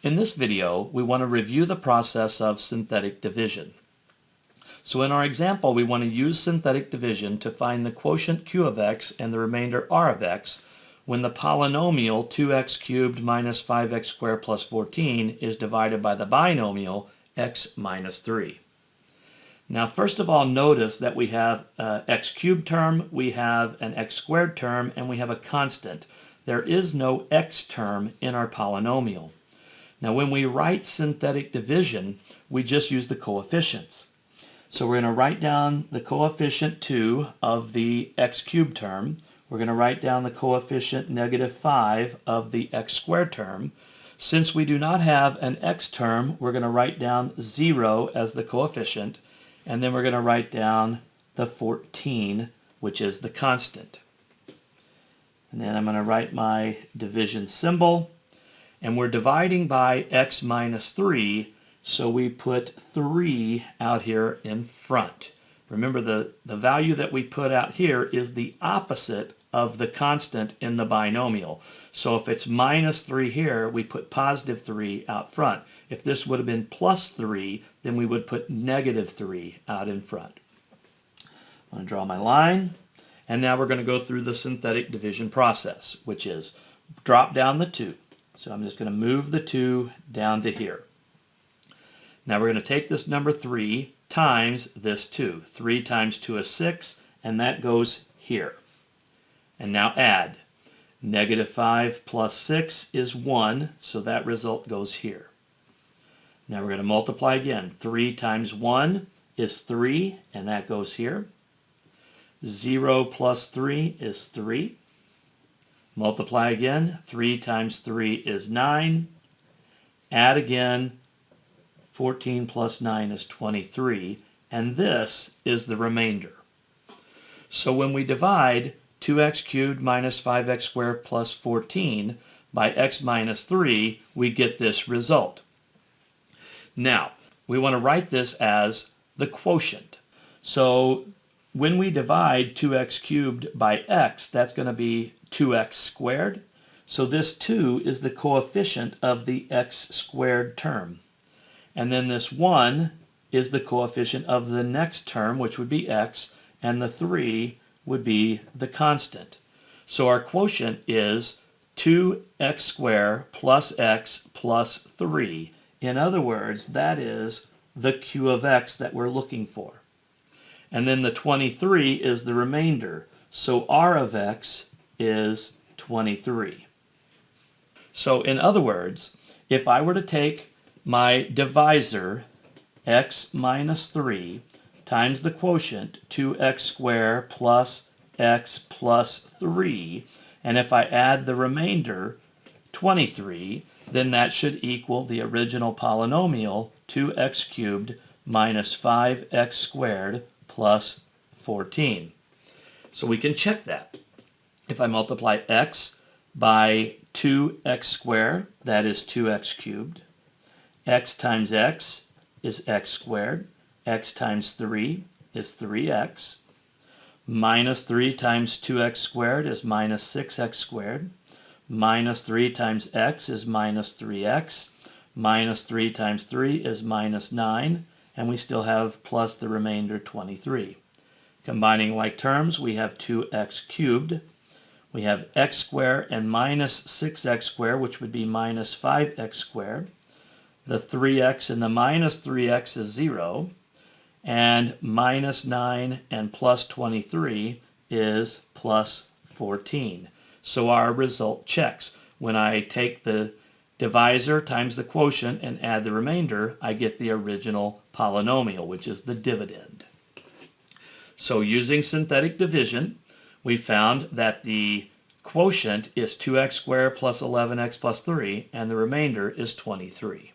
In this video, we want to review the process of synthetic division. So in our example, we want to use synthetic division to find the quotient q of x and the remainder r of x when the polynomial 2x cubed minus 5x squared plus 14 is divided by the binomial x minus 3. Now, first of all, notice that we have an x cubed term, we have an x squared term, and we have a constant. There is no x term in our polynomial. Now, when we write synthetic division, we just use the coefficients. So we're going to write down the coefficient 2 of the x cubed term. We're going to write down the coefficient negative 5 of the x squared term. Since we do not have an x term, we're going to write down 0 as the coefficient, and then we're going to write down the 14, which is the constant. And then I'm going to write my division symbol. And we're dividing by x minus 3, so we put 3 out here in front. Remember, the value that we put out here is the opposite of the constant in the binomial. So if it's minus 3 here, we put positive 3 out front. If this would have been plus 3, then we would put negative 3 out in front. I'm going to draw my line, and now we're going to go through the synthetic division process, which is drop down the 2. So I'm just going to move the 2 down to here. Now we're going to take this number 3 times this 2. 3 times 2 is 6, and that goes here. And now add. Negative 5 plus 6 is 1, so that result goes here. Now we're going to multiply again. 3 times 1 is 3, and that goes here. 0 plus 3 is 3. Multiply again. 3 times 3 is 9. Add again. 14 plus 9 is 23. And this is the remainder. So when we divide 2x cubed minus 5x squared plus 14 by x minus 3, we get this result. Now, we want to write this as the quotient. So when we divide 2x cubed by x, that's going to be 2x squared. So this 2 is the coefficient of the x squared term. And then this 1 is the coefficient of the next term, which would be x, and the 3 would be the constant. So our quotient is 2x squared plus x plus 3. In other words, that is the q of x that we're looking for. And then the 23 is the remainder. So r of x is 23. So in other words, if I were to take my divisor, x minus 3, times the quotient, 2x squared plus x plus 3, and if I add the remainder, 23, then that should equal the original polynomial, 2x cubed minus 5x squared plus 14. So we can check that. If I multiply x by 2x squared, that is 2x cubed. X times x is x squared. X times 3 is 3x. Minus 3 times 2x squared is minus 6x squared. Minus 3 times x is minus 3x. Minus 3 times 3 is minus 9. And we still have plus the remainder 23. Combining like terms, we have 2x cubed. We have x squared and minus 6x squared, which would be minus 5x squared. The 3x and the minus 3x is 0. And minus 9 and plus 23 is plus 14. So our result checks. When I take the divisor times the quotient and add the remainder, I get the original polynomial, which is the dividend. So using synthetic division, we found that the quotient is 2x squared plus 11x plus 3, and the remainder is 23.